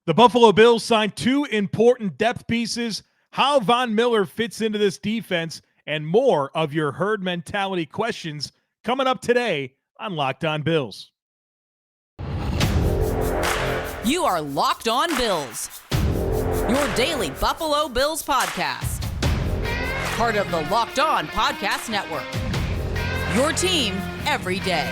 The Buffalo Bills signed two important depth pieces, how Von Miller fits into this defense, and more of your herd mentality questions coming up today on Locked On Bills. You are Locked On Bills, your daily Buffalo Bills podcast. Part of the Locked On Podcast Network, your team every day.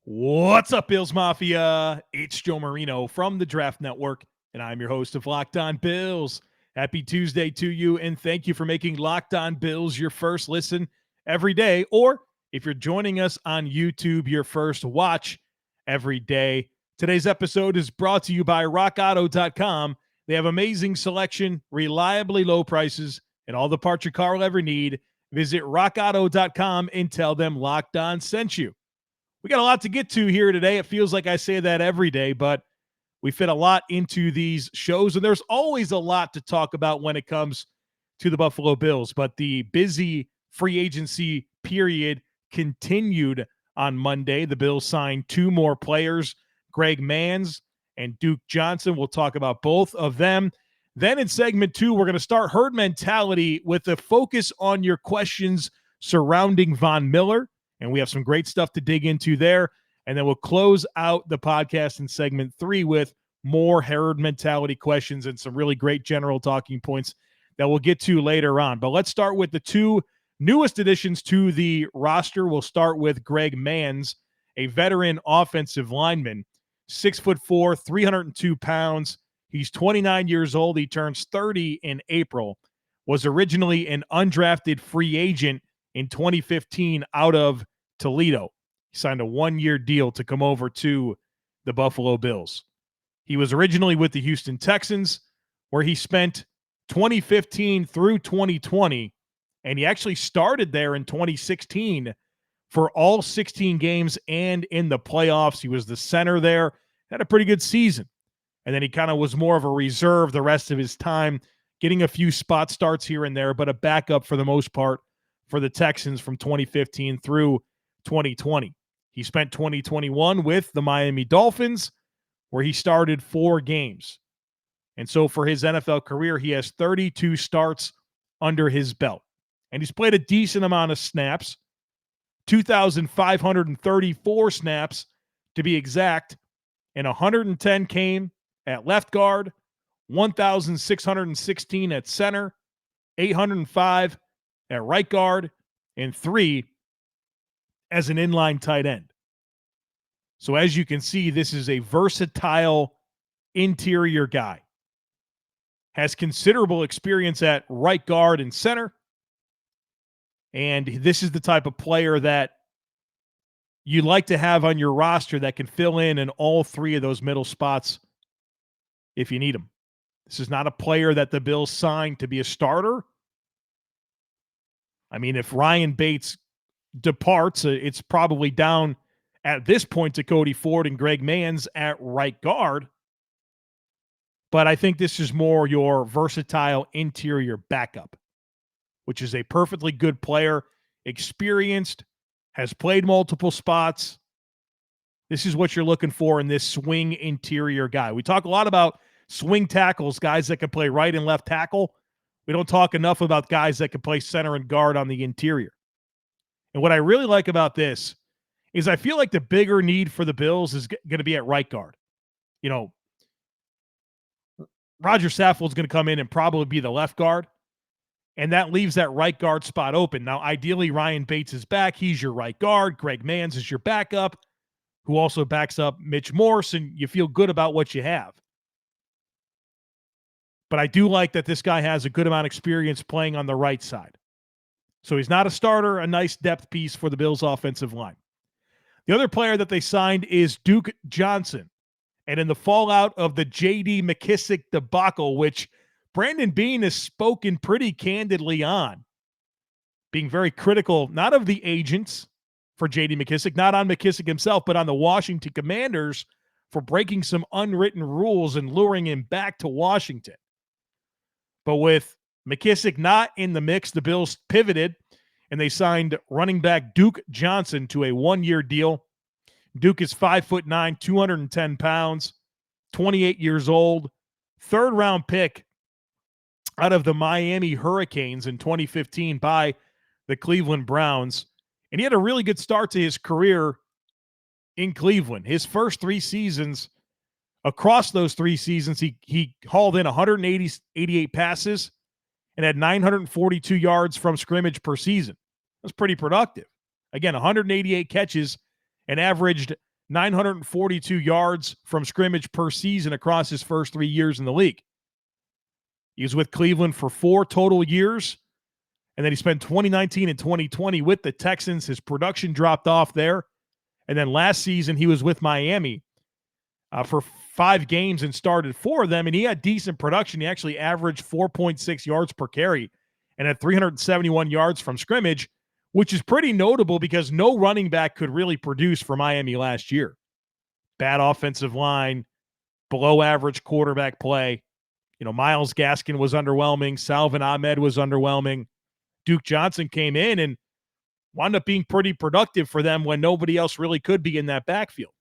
What's up, Bills Mafia? It's Joe Marino from the Draft Network, and I'm your host of Locked On Bills. Happy Tuesday to you, and thank you for making Locked On Bills your first listen every day, or if you're joining us on YouTube, your first watch every day. Today's episode is brought to you by RockAuto.com. They have amazing selection, reliably low prices, and all the parts your car will ever need. Visit RockAuto.com and tell them Locked On sent you. We got a lot to get to here today. It feels like I say that every day, but we fit a lot into these shows, and there's always a lot to talk about when it comes to the Buffalo Bills. But the busy free agency period continued on Monday. The Bills signed two more players, Greg Mancz and Duke Johnson. We'll talk about both of them. Then in segment two, we're going to start herd mentality with a focus on your questions surrounding Von Miller. And we have some great stuff to dig into there. And then we'll close out the podcast in segment three with more herd mentality questions and some really great general talking points that we'll get to later on. But let's start with the two newest additions to the roster. We'll start with Greg Mancz, a veteran offensive lineman, 6'4", 302 pounds. He's 29 years old. He turns 30 in April. Was originally an undrafted free agent in 2015 out of Toledo. He signed a one-year deal to come over to the Buffalo Bills. He was originally with the Houston Texans, where he spent 2015 through 2020, and he actually started there in 2016 for all 16 games and in the playoffs. He was the center there, had a pretty good season. And then he kind of was more of a reserve the rest of his time, getting a few spot starts here and there, but a backup for the most part for the Texans from 2015 through 2020. He spent 2021 with the Miami Dolphins, where he started 4 games. And so for his NFL career, he has 32 starts under his belt. And he's played a decent amount of snaps, 2,534 snaps to be exact, and 110 came at left guard, 1,616 at center, 805 at right guard, and 3 as an inline tight end. So as you can see, this is a versatile interior guy. Has considerable experience at right guard and center. And this is the type of player that you like to have on your roster that can fill in all 3 of those middle spots if you need them. This is not a player that the Bills signed to be a starter. I mean, if Ryan Bates departs, it's probably down at this point to Cody Ford and Greg Mancz at right guard. But I think this is more your versatile interior backup, which is a perfectly good player, experienced, has played multiple spots. This is what you're looking for in this swing interior guy. We talk a lot about swing tackles, guys that can play right and left tackle. We don't talk enough about guys that can play center and guard on the interior. And what I really like about this is I feel like the bigger need for the Bills is going to be at right guard. You know, Roger Saffold's going to come in and probably be the left guard, and that leaves that right guard spot open. Now, ideally, Ryan Bates is back. He's your right guard. Greg Mancz is your backup, who also backs up Mitch Morse, and you feel good about what you have. But I do like that this guy has a good amount of experience playing on the right side. So he's not a starter, a nice depth piece for the Bills' offensive line. The other player that they signed is Duke Johnson. And in the fallout of the J.D. McKissic debacle, which Brandon Beane has spoken pretty candidly on, being very critical, not of the agents for J.D. McKissic, not on McKissic himself, but on the Washington Commanders for breaking some unwritten rules and luring him back to Washington. But with McKissic not in the mix. The Bills pivoted, and they signed running back Duke Johnson to a one-year deal. Duke is 5'9", 210 pounds, 28 years old, third-round pick out of the Miami Hurricanes in 2015 by the Cleveland Browns. And he had a really good start to his career in Cleveland. His first three seasons, across those three seasons, he hauled in 188 passes and had 942 yards from scrimmage per season. That's pretty productive. Again, 188 catches and averaged 942 yards from scrimmage per season across his first 3 years in the league. He was with Cleveland for 4 total years, and then he spent 2019 and 2020 with the Texans. His production dropped off there. And then last season, he was with Miami for 5 games and started 4 of them, and he had decent production. He actually averaged 4.6 yards per carry and had 371 yards from scrimmage, which is pretty notable because no running back could really produce for Miami last year. Bad offensive line, below average quarterback play. Myles Gaskin was underwhelming. Salvin Ahmed was underwhelming. Duke Johnson came in and wound up being pretty productive for them when nobody else really could be in that backfield.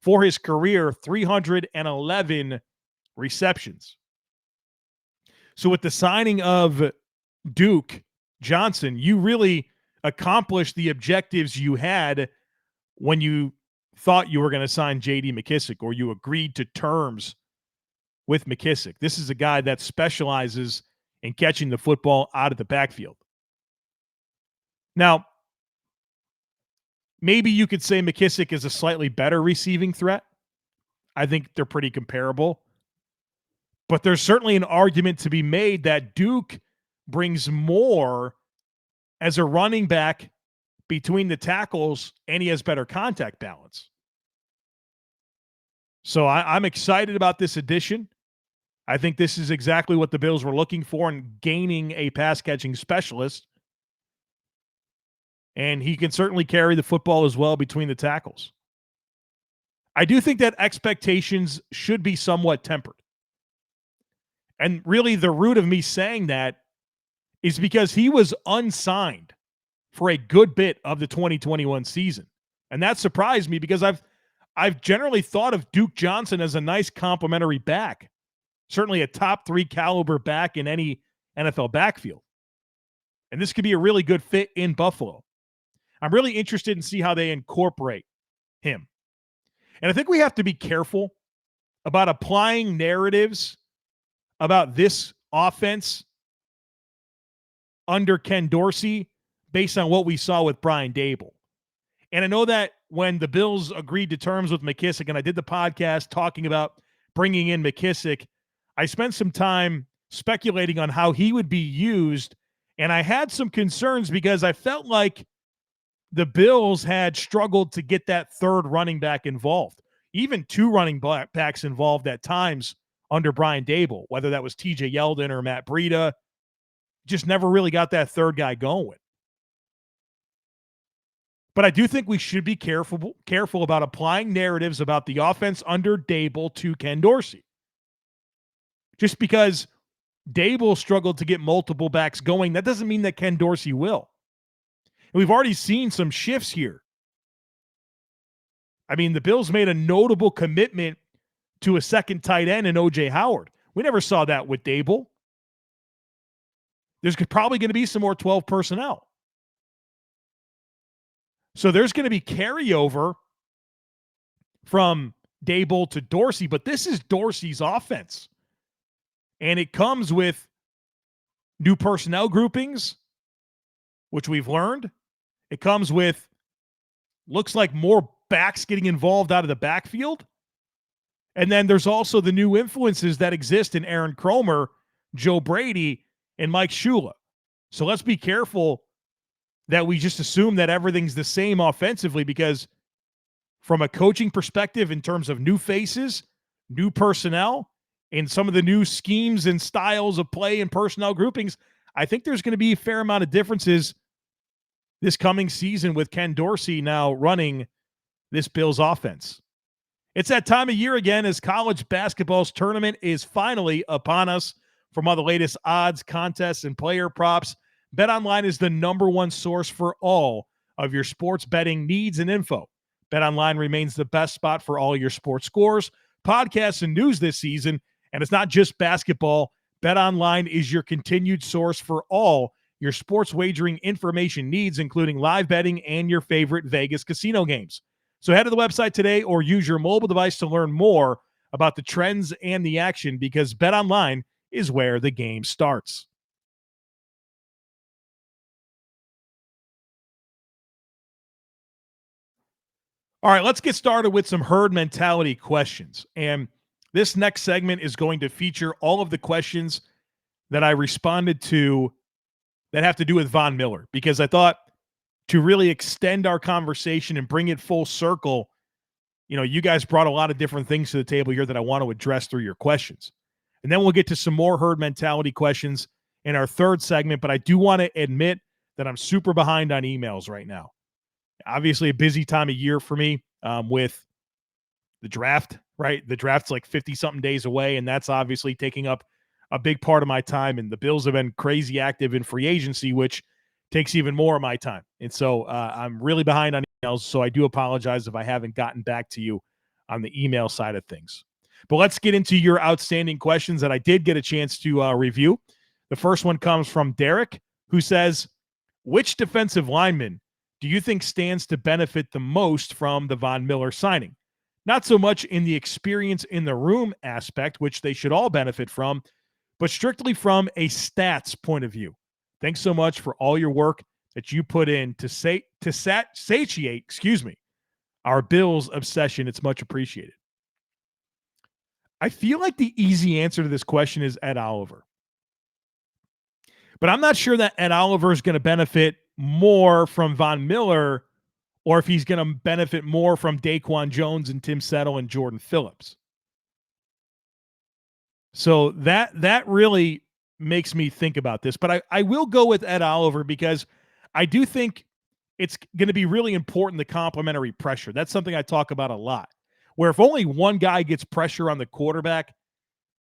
For his career, 311 receptions. So with the signing of Duke Johnson, you really accomplished the objectives you had when you thought you were going to sign J.D. McKissic, or you agreed to terms with McKissic. This is a guy that specializes in catching the football out of the backfield. Now, maybe you could say McKissic is a slightly better receiving threat. I think they're pretty comparable. But there's certainly an argument to be made that Duke brings more as a running back between the tackles, and he has better contact balance. So I'm excited about this addition. I think this is exactly what the Bills were looking for in gaining a pass-catching specialist. And he can certainly carry the football as well between the tackles. I do think that expectations should be somewhat tempered. And really the root of me saying that is because he was unsigned for a good bit of the 2021 season. And that surprised me because I've generally thought of Duke Johnson as a nice complementary back. Certainly a top 3 caliber back in any NFL backfield. And this could be a really good fit in Buffalo. I'm really interested in see how they incorporate him. And I think we have to be careful about applying narratives about this offense under Ken Dorsey based on what we saw with Brian Daboll. And I know that when the Bills agreed to terms with McKissic, and I did the podcast talking about bringing in McKissic, I spent some time speculating on how he would be used, and I had some concerns because I felt like the Bills had struggled to get that third running back involved. Even 2 running backs involved at times under Brian Daboll, whether that was TJ Yeldon or Matt Breida. Just never really got that third guy going. But I do think we should be careful about applying narratives about the offense under Daboll to Ken Dorsey. Just because Daboll struggled to get multiple backs going, that doesn't mean that Ken Dorsey will. And we've already seen some shifts here. I mean, the Bills made a notable commitment to a second tight end in O.J. Howard. We never saw that with Daboll. There's probably going to be some more 12 personnel. So there's going to be carryover from Daboll to Dorsey, but this is Dorsey's offense. And it comes with new personnel groupings, which we've learned. It comes with, looks like, more backs getting involved out of the backfield. And then there's also the new influences that exist in Aaron Cromer, Joe Brady, and Mike Shula. So let's be careful that we just assume that everything's the same offensively, because from a coaching perspective, in terms of new faces, new personnel, and some of the new schemes and styles of play and personnel groupings, I think there's going to be a fair amount of differences this coming season with Ken Dorsey now running this Bills offense. It's that time of year again as college basketball's tournament is finally upon us. From all the latest odds, contests, and player props, BetOnline is the #1 source for all of your sports betting needs and info. BetOnline remains the best spot for all your sports scores, podcasts, and news this season. And it's not just basketball. BetOnline is your continued source for all your sports wagering information needs, including live betting and your favorite Vegas casino games. So head to the website today or use your mobile device to learn more about the trends and the action, because BetOnline is where the game starts. All right, let's get started with some herd mentality questions. And this next segment is going to feature all of the questions that I responded to that have to do with Von Miller, because I thought to really extend our conversation and bring it full circle, you guys brought a lot of different things to the table here that I want to address through your questions. And then we'll get to some more herd mentality questions in our third segment, but I do want to admit that I'm super behind on emails right now. Obviously a busy time of year for me with the draft, right? The draft's like 50-something days away, and that's obviously taking up a big part of my time. And the Bills have been crazy active in free agency, which takes even more of my time. And so I'm really behind on emails, so I do apologize if I haven't gotten back to you on the email side of things. But let's get into your outstanding questions that I did get a chance to review. The first one comes from Derek, who says, which defensive lineman do you think stands to benefit the most from the Von Miller signing? Not so much in the experience in the room aspect, which they should all benefit from, but strictly from a stats point of view. Thanks so much for all your work that you put in to satiate, our Bills obsession. It's much appreciated. I feel like the easy answer to this question is Ed Oliver. But I'm not sure that Ed Oliver is going to benefit more from Von Miller, or if he's going to benefit more from Daquan Jones and Tim Settle and Jordan Phillips. So that really makes me think about this. But I will go with Ed Oliver, because I do think it's going to be really important, the complementary pressure. That's something I talk about a lot, where if only one guy gets pressure on the quarterback,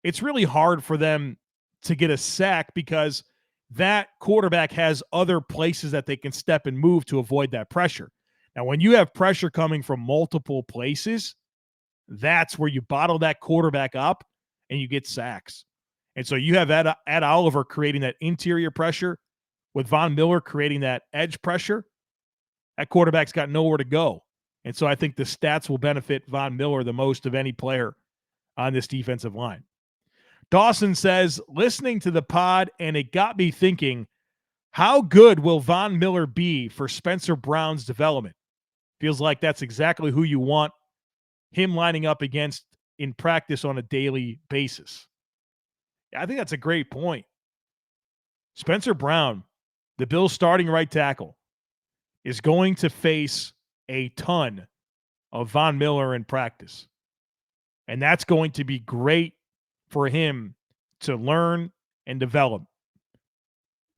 it's really hard for them to get a sack, because that quarterback has other places that they can step and move to avoid that pressure. Now, when you have pressure coming from multiple places, that's where you bottle that quarterback up and you get sacks. And so you have Ed Oliver creating that interior pressure with Von Miller creating that edge pressure. That quarterback's got nowhere to go. And so I think the stats will benefit Von Miller the most of any player on this defensive line. Dawson says, listening to the pod, and it got me thinking, how good will Von Miller be for Spencer Brown's development? Feels like that's exactly who you want him lining up against in practice on a daily basis. I think that's a great point. Spencer Brown, the Bills' starting right tackle, is going to face a ton of Von Miller in practice. And that's going to be great for him to learn and develop.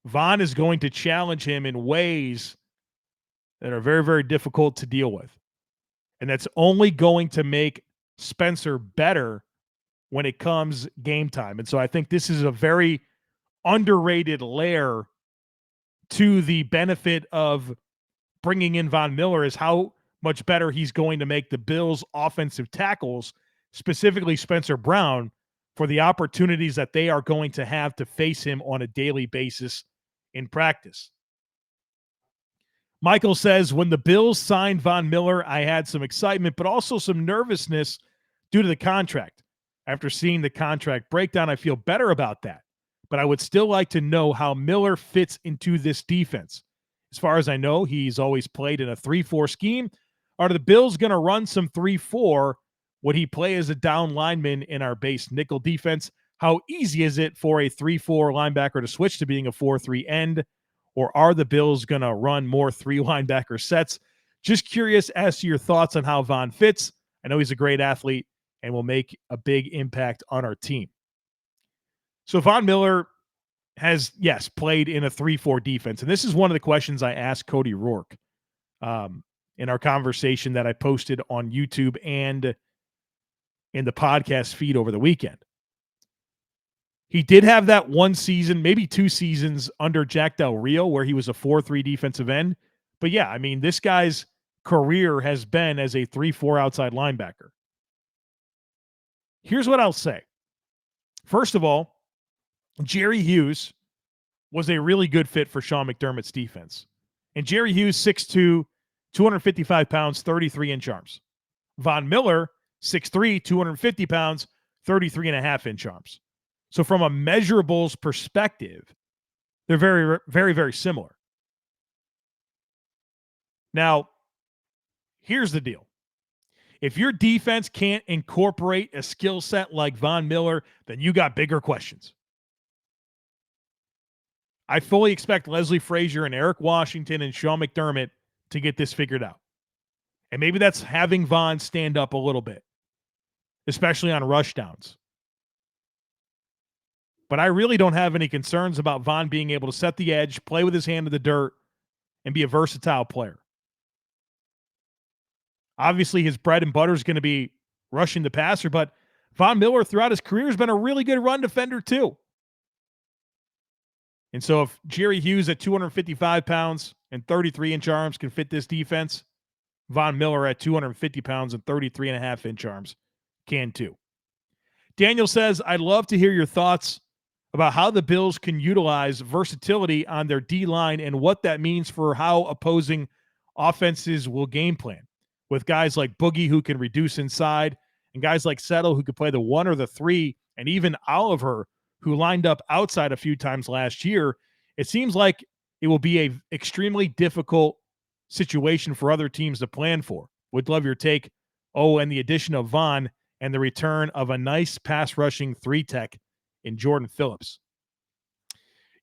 Von is going to challenge him in ways that are very, very difficult to deal with. And that's only going to make Spencer better when it comes game time. And so I think this is a very underrated layer to the benefit of bringing in Von Miller, is how much better he's going to make the Bills' offensive tackles, specifically Spencer Brown, for the opportunities that they are going to have to face him on a daily basis in practice. Michael says, when the Bills signed Von Miller, I had some excitement, but also some nervousness due to the contract. After seeing the contract breakdown, I feel better about that, but I would still like to know how Miller fits into this defense. As far as I know, he's always played in a 3-4 scheme. Are the Bills going to run some 3-4? Would he play as a down lineman in our base nickel defense? How easy is it for a 3-4 linebacker to switch to being a 4-3 end? Or are the Bills going to run more 3 linebacker sets? Just curious as to your thoughts on how Von fits. I know he's a great athlete and will make a big impact on our team. So Von Miller has, yes, played in a 3-4 defense. And this is one of the questions I asked Cody Rourke in our conversation that I posted on YouTube and in the podcast feed over the weekend. He did have that one season, maybe 2 seasons under Jack Del Rio where he was a 4-3 defensive end. But yeah, I mean, this guy's career has been as a 3-4 outside linebacker. Here's what I'll say. First of all, Jerry Hughes was a really good fit for Sean McDermott's defense. And Jerry Hughes, 6'2", 255 pounds, 33-inch arms. Von Miller, 6'3", 250 pounds, 33.5-inch arms. So from a measurables perspective, they're very, very, very similar. Now, here's the deal. If your defense can't incorporate a skill set like Von Miller, then you got bigger questions. I fully expect Leslie Frazier and Eric Washington and Sean McDermott to get this figured out. And maybe that's having Von stand up a little bit, especially on rush downs. But I really don't have any concerns about Von being able to set the edge, play with his hand in the dirt, and be a versatile player. Obviously, his bread and butter is going to be rushing the passer, but Von Miller throughout his career has been a really good run defender too. And so if Jerry Hughes at 255 pounds and 33-inch arms can fit this defense, Von Miller at 250 pounds and 33.5-inch arms can too. Daniel says, I'd love to hear your thoughts about how the Bills can utilize versatility on their D-line and what that means for how opposing offenses will game plan, with guys like Boogie who can reduce inside and guys like Settle who could play the 1 or the 3, and even Oliver who lined up outside a few times last year. It seems like it will be a extremely difficult situation for other teams to plan for. Would love your take. Oh, and the addition of Von and the return of a nice pass rushing 3-tech in Jordan Phillips.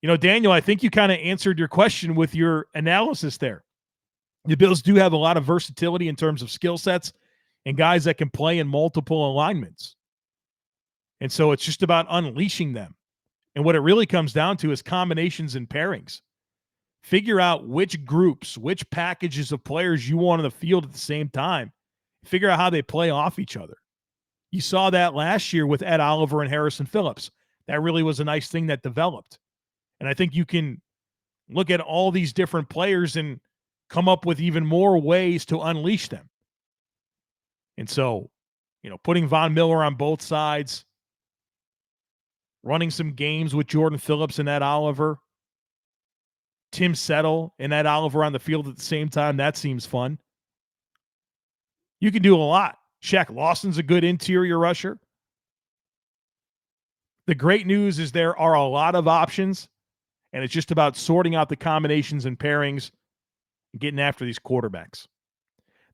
You know, Daniel, I think you kind of answered your question with your analysis there. The Bills do have a lot of versatility in terms of skill sets and guys that can play in multiple alignments. And so it's just about unleashing them. And what it really comes down to is combinations and pairings. Figure out which groups, which packages of players you want on the field at the same time. Figure out how they play off each other. You saw that last year with Ed Oliver and Harrison Phillips. That really was a nice thing that developed. And I think you can look at all these different players and come up with even more ways to unleash them. And so, you know, putting Von Miller on both sides, running some games with Jordan Phillips and Ed Oliver, Tim Settle and Ed Oliver on the field at the same time, that seems fun. You can do a lot. Shaq Lawson's a good interior rusher. The great news is there are a lot of options, and it's just about sorting out the combinations and pairings and getting after these quarterbacks.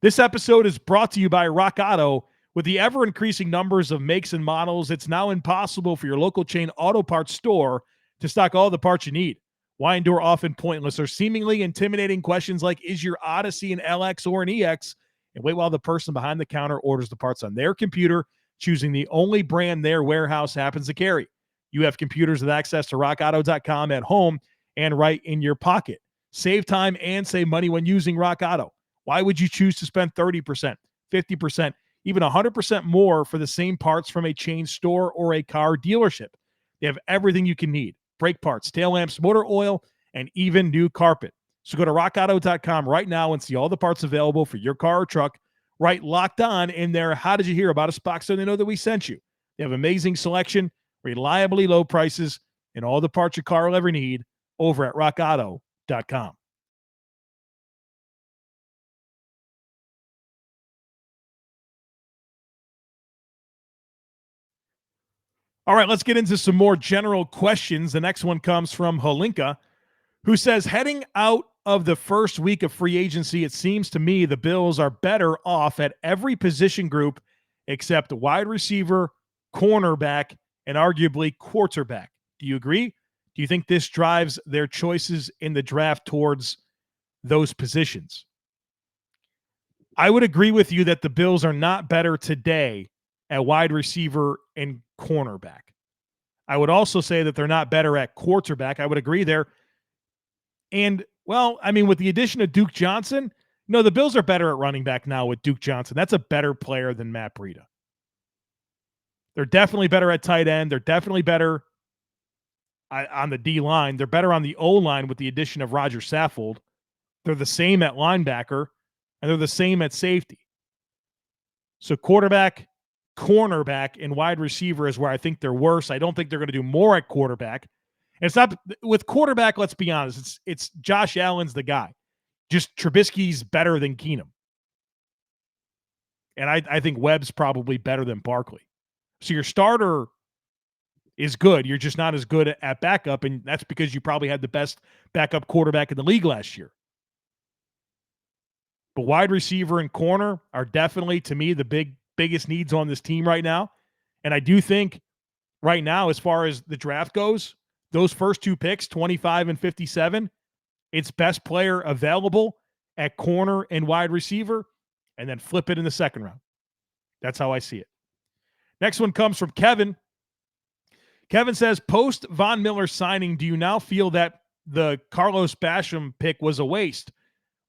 This episode is brought to you by Rock Auto. With the ever-increasing numbers of makes and models, it's now impossible for your local chain auto parts store to stock all the parts you need. Why endure often pointless or seemingly intimidating questions like, is your Odyssey an LX or an EX? And wait while the person behind the counter orders the parts on their computer, choosing the only brand their warehouse happens to carry. You have computers with access to rockauto.com at home and right in your pocket. Save time and save money when using Rock Auto. Why would you choose to spend 30%, 50%, even 100% more for the same parts from a chain store or a car dealership? They have everything you can need. Brake parts, tail lamps, motor oil, and even new carpet. So go to rockauto.com right now and see all the parts available for your car or truck. Write Locked On in there. How did you hear about us box so they know that we sent you? They have amazing selection, reliably low prices, and all the parts your car will ever need over at rockauto.com. All right, let's get into some more general questions. The next one comes from Holinka, who says, heading out of the first week of free agency, it seems to me the Bills are better off at every position group except wide receiver, cornerback, and arguably quarterback. Do you agree? Do you think this drives their choices in the draft towards those positions? I would agree with you that the Bills are not better today at wide receiver and cornerback. I would also say that they're not better at quarterback. I would agree there. And, well, I mean, with the addition of Duke Johnson, no, the Bills are better at running back now with Duke Johnson. That's a better player than Matt Breida. They're definitely better at tight end. They're definitely better on the D line. They're better on the O line with the addition of Roger Saffold. They're the same at linebacker, and they're the same at safety. So quarterback, cornerback, and wide receiver is where I think they're worse. I don't think they're going to do more at quarterback. And it's not with quarterback. Let's be honest. It's Josh Allen's the guy. Just Trubisky's better than Keenum. And I think Webb's probably better than Barkley. So your starter is good. You're just not as good at backup, and that's because you probably had the best backup quarterback in the league last year. But wide receiver and corner are definitely, to me, the biggest needs on this team right now. And I do think right now, as far as the draft goes, those first two picks, 25 and 57, it's best player available at corner and wide receiver, and then flip it in the second round. That's how I see it. Next one comes from Kevin. Kevin says, post Von Miller signing, do you now feel that the Carlos Basham pick was a waste?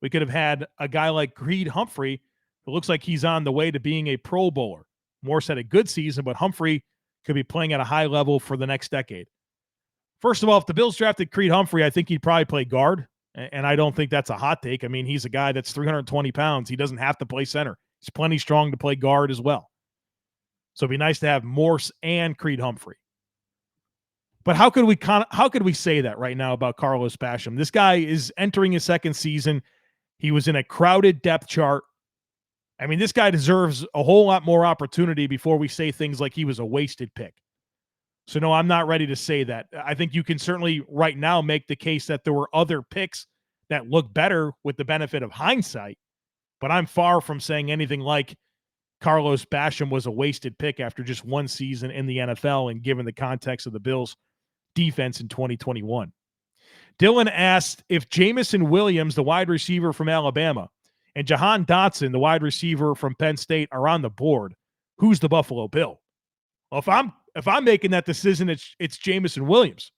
We could have had a guy like Creed Humphrey, who looks like he's on the way to being a Pro Bowler. Morse had a good season, but Humphrey could be playing at a high level for the next decade. First of all, if the Bills drafted Creed Humphrey, I think he'd probably play guard, and I don't think that's a hot take. I mean, he's a guy that's 320 pounds. He doesn't have to play center. He's plenty strong to play guard as well. So it'd be nice to have Morse and Creed Humphrey. But how could we say that right now about Carlos Basham? This guy is entering his second season. He was in a crowded depth chart. I mean, this guy deserves a whole lot more opportunity before we say things like he was a wasted pick. So no, I'm not ready to say that. I think you can certainly right now make the case that there were other picks that look better with the benefit of hindsight, but I'm far from saying anything like Carlos Basham was a wasted pick after just one season in the NFL and given the context of the Bills' defense in 2021. Dylan asked if Jamison Williams, the wide receiver from Alabama, and Jahan Dotson, the wide receiver from Penn State, are on the board, who's the Buffalo Bill? Well, if I'm making that decision, it's Jamison Williams.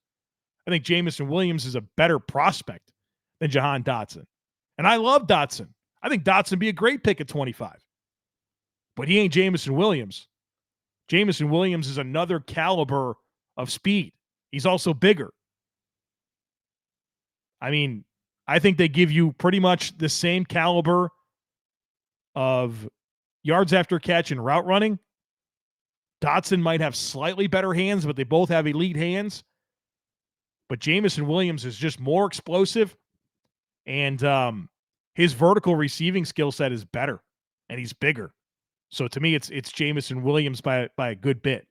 I think Jamison Williams is a better prospect than Jahan Dotson. And I love Dotson. I think Dotson would be a great pick at 25. But he ain't Jamison Williams. Jamison Williams is another caliber of speed. He's also bigger. I mean, I think they give you pretty much the same caliber of yards after catch and route running. Dotson might have slightly better hands, but they both have elite hands. But Jamison Williams is just more explosive, and his vertical receiving skill set is better, and he's bigger. So to me, it's Jamison Williams by a good bit.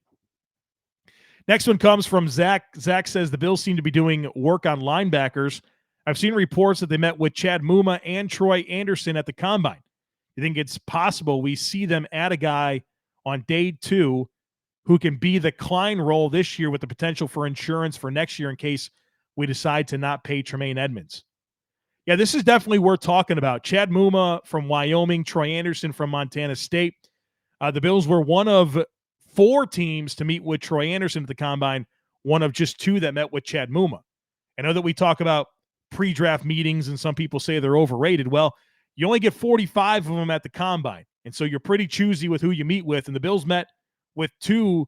Next one comes from Zach. Zach says the Bills seem to be doing work on linebackers. I've seen reports that they met with Chad Muma and Troy Anderson at the Combine. You think it's possible we see them add a guy on day 2 who can be the Klein role this year with the potential for insurance for next year in case we decide to not pay Tremaine Edmunds? Yeah, this is definitely worth talking about. Chad Muma from Wyoming, Troy Anderson from Montana State. The Bills were one of 4 teams to meet with Troy Anderson at the Combine, one of just 2 that met with Chad Muma. I know that we talk about pre-draft meetings and some people say they're overrated. Well, you only get 45 of them at the Combine, and so you're pretty choosy with who you meet with, and the Bills met with 2,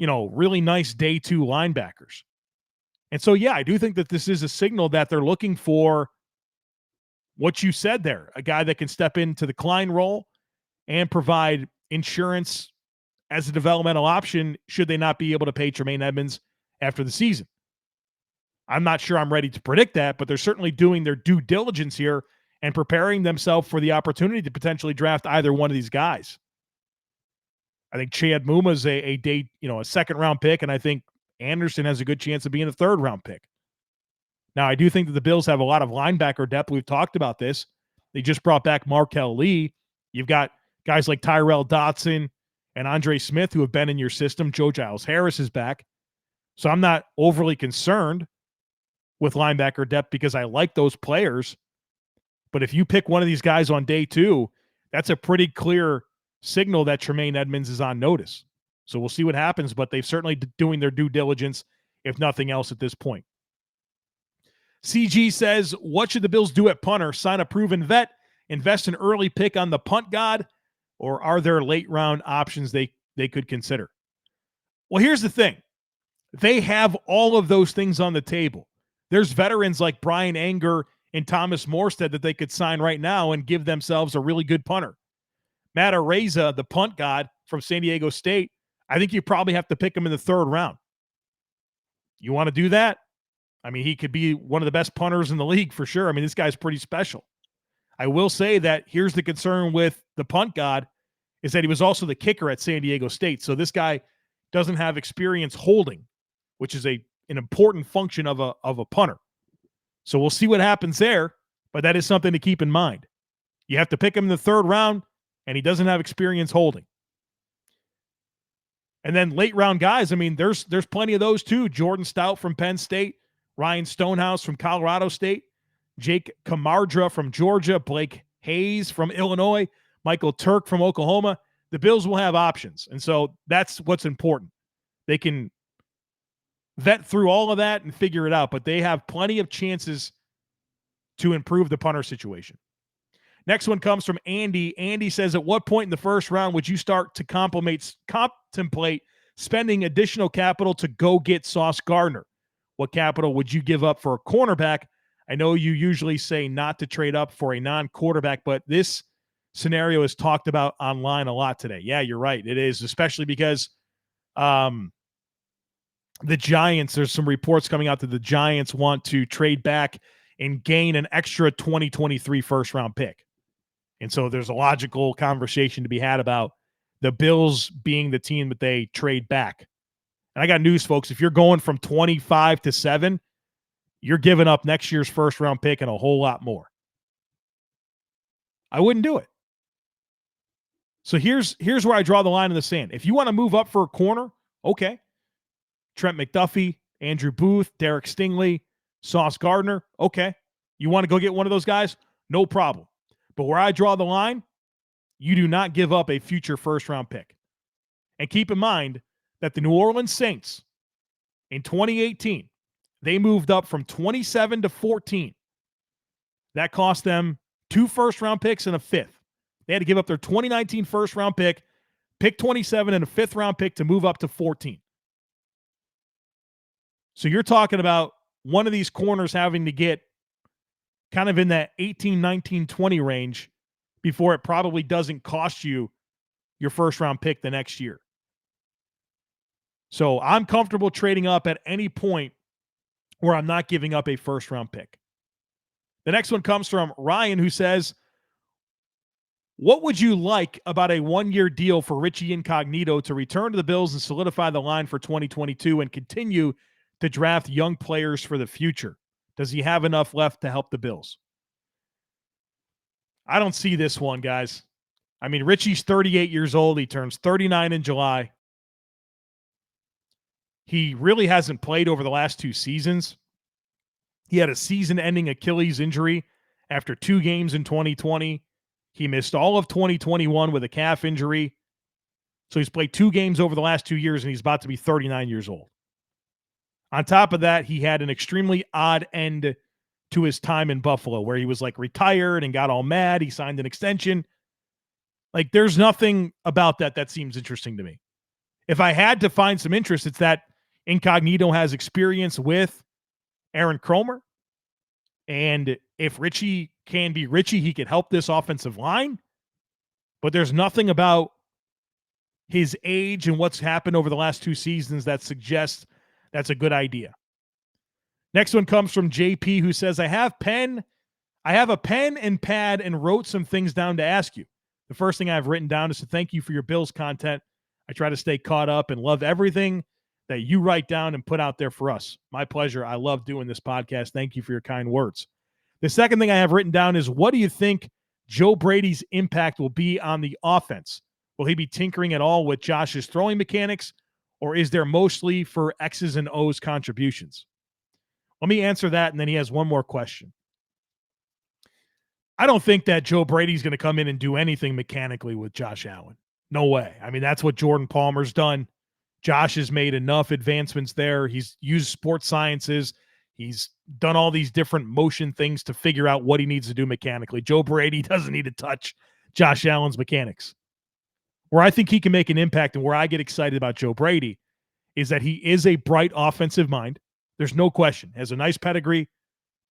really nice day 2 linebackers. And so, yeah, I do think that this is a signal that they're looking for what you said there, a guy that can step into the Klein role and provide insurance as a developmental option should they not be able to pay Tremaine Edmunds after the season. I'm not sure I'm ready to predict that, but they're certainly doing their due diligence here and preparing themselves for the opportunity to potentially draft either one of these guys. I think Chad Muma is a second round pick, and I think Anderson has a good chance of being a third round pick. Now, I do think that the Bills have a lot of linebacker depth. We've talked about this. They just brought back Markel Lee. You've got guys like Tyrell Dotson and Andre Smith who have been in your system. Joe Giles Harris is back. So I'm not overly concerned with linebacker depth because I like those players. But if you pick one of these guys on day 2, that's a pretty clear signal that Tremaine Edmunds is on notice. So we'll see what happens, but they've certainly doing their due diligence, if nothing else at this point. CG says, what should the Bills do at punter? Sign a proven vet, invest an early pick on the punt god, or are there late round options they could consider? Well, here's the thing. They have all of those things on the table. There's veterans like Brian Anger and Thomas Morstead that they could sign right now and give themselves a really good punter. Matt Araiza, the punt god from San Diego State, I think you probably have to pick him in the 3rd round. You want to do that? I mean, he could be one of the best punters in the league for sure. I mean, this guy's pretty special. I will say that here's the concern with the punt god is that he was also the kicker at San Diego State. So this guy doesn't have experience holding, which is an important function of a punter. So we'll see what happens there, but that is something to keep in mind. You have to pick him in the 3rd round, and he doesn't have experience holding. And then late round guys, I mean, there's plenty of those too. Jordan Stout from Penn State, Ryan Stonehouse from Colorado State, Jake Camardra from Georgia, Blake Hayes from Illinois, Michael Turk from Oklahoma. The Bills will have options. And so that's what's important. They can vet through all of that and figure it out, but they have plenty of chances to improve the punter situation. Next one comes from Andy. Andy says, at what point in the 1st round would you start to contemplate spending additional capital to go get Sauce Gardner? What capital would you give up for a cornerback? I know you usually say not to trade up for a non-quarterback, but this scenario is talked about online a lot today. Yeah, you're right. It is, especially because the Giants, there's some reports coming out that the Giants want to trade back and gain an extra 2023 first-round pick. And so there's a logical conversation to be had about the Bills being the team that they trade back. And I got news, folks. If you're going from 25 to 7, you're giving up next year's first-round pick and a whole lot more. I wouldn't do it. So here's where I draw the line in the sand. If you want to move up for a corner, okay. Trent McDuffie, Andrew Booth, Derek Stingley, Sauce Gardner, okay. You want to go get one of those guys? No problem. But where I draw the line, you do not give up a future first-round pick. And keep in mind that the New Orleans Saints in 2018, they moved up from 27 to 14. That cost them 2 first-round picks and a 5th. They had to give up their 2019 first-round pick 27, and a 5th-round pick to move up to 14. So you're talking about one of these corners having to get kind of in that 18, 19, 20 range before it probably doesn't cost you your first-round pick the next year. So I'm comfortable trading up at any point where I'm not giving up a first-round pick. The next one comes from Ryan, who says, what would you like about a 1-year deal for Richie Incognito to return to the Bills and solidify the line for 2022 and continue to draft young players for the future? Does he have enough left to help the Bills? I don't see this one, guys. I mean, Richie's 38 years old. He turns 39 in July. He really hasn't played over the last 2 seasons. He had a season-ending Achilles injury after 2 games in 2020. He missed all of 2021 with a calf injury. So he's played 2 games over the last 2 years, and he's about to be 39 years old. On top of that, he had an extremely odd end to his time in Buffalo, where he was like retired and got all mad. He signed an extension. Like, there's nothing about that seems interesting to me. If I had to find some interest, it's that Incognito has experience with Aaron Kromer. And if Richie can be Richie, he could help this offensive line. But there's nothing about his age and what's happened over the last 2 seasons that suggests that's a good idea. Next one comes from JP, who says, I have a pen and pad and wrote some things down to ask you. The first thing I've written down is to thank you for your Bills content. I try to stay caught up and love everything that you write down and put out there for us. My pleasure. I love doing this podcast. Thank you for your kind words. The second thing I have written down is, what do you think Joe Brady's impact will be on the offense? Will he be tinkering at all with Josh's throwing mechanics, or is there mostly for X's and O's contributions? Let me answer that, and then he has one more question. I don't think that Joe Brady's going to come in and do anything mechanically with Josh Allen. No way. I mean, that's what Jordan Palmer's done. Josh has made enough advancements there. He's used sports sciences. He's done all these different motion things to figure out what he needs to do mechanically. Joe Brady doesn't need to touch Josh Allen's mechanics. Where I think he can make an impact and where I get excited about Joe Brady is that he is a bright offensive mind. There's no question. Has a nice pedigree,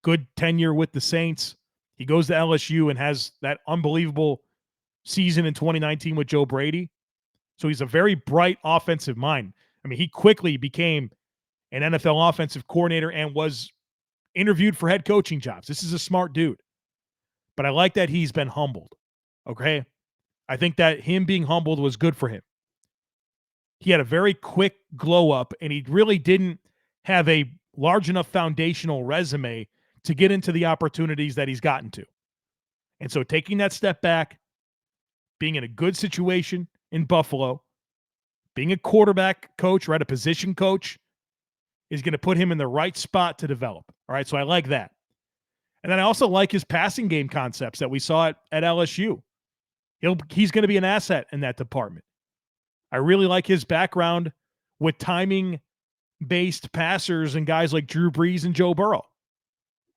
good tenure with the Saints. He goes to LSU and has that unbelievable season in 2019 with Joe Brady. So he's a very bright offensive mind. I mean, he quickly became an NFL offensive coordinator and was interviewed for head coaching jobs. This is a smart dude. But I like that he's been humbled. Okay? I think that him being humbled was good for him. He had a very quick glow up, and he really didn't have a large enough foundational resume to get into the opportunities that he's gotten to. And so taking that step back, being in a good situation in Buffalo, being a quarterback coach, right, a position coach, is going to put him in the right spot to develop. All right, so I like that. And then I also like his passing game concepts that we saw at LSU. He's going to be an asset in that department. I really like his background with timing-based passers and guys like Drew Brees and Joe Burrow.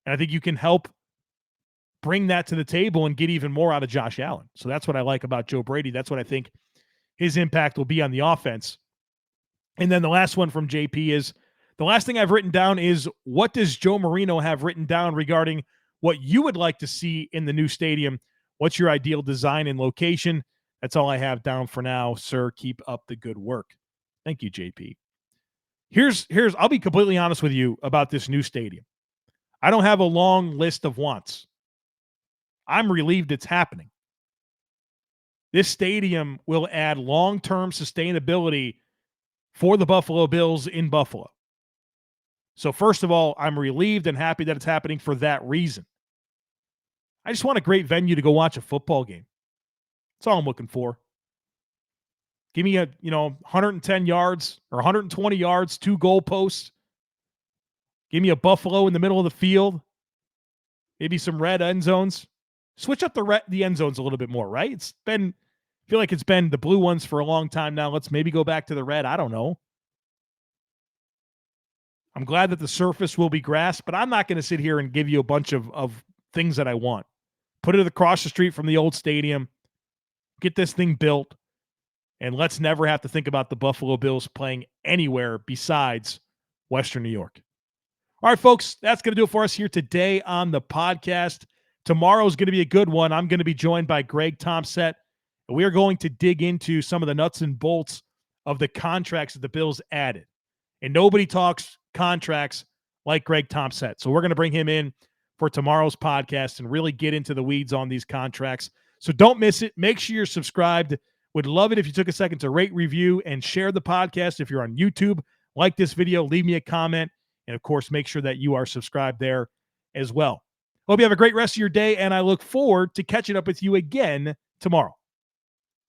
And I think you can help bring that to the table and get even more out of Josh Allen. So that's what I like about Joe Brady. That's what I think his impact will be on the offense. And then the last one from JP is, the last thing I've written down is, what does Joe Marino have written down regarding what you would like to see in the new stadium? What's your ideal design and location? That's all I have down for now, sir. Keep up the good work. Thank you, JP. Here's I'll be completely honest with you about this new stadium. I don't have a long list of wants. I'm relieved it's happening. This stadium will add long-term sustainability for the Buffalo Bills in Buffalo. So first of all, I'm relieved and happy that it's happening for that reason. I just want a great venue to go watch a football game. That's all I'm looking for. Give me 110 yards or 120 yards, 2 goal posts. Give me a Buffalo in the middle of the field. Maybe some red end zones. Switch up the end zones a little bit more, right? I feel like it's been the blue ones for a long time now. Let's maybe go back to the red. I don't know. I'm glad that the surface will be grass, but I'm not going to sit here and give you a bunch of things that I want. Put it across the street from the old stadium. Get this thing built. And let's never have to think about the Buffalo Bills playing anywhere besides Western New York. All right, folks, that's going to do it for us here today on the podcast. Tomorrow's going to be a good one. I'm going to be joined by Greg Thompson, and we are going to dig into some of the nuts and bolts of the contracts that the Bills added. And nobody talks contracts like Greg Thompson. So we're going to bring him in for tomorrow's podcast and really get into the weeds on these contracts. So don't miss it. Make sure you're subscribed. Would love it if you took a second to rate, review, and share the podcast. If you're on YouTube, like this video, leave me a comment. And, of course, make sure that you are subscribed there as well. Hope you have a great rest of your day, and I look forward to catching up with you again tomorrow.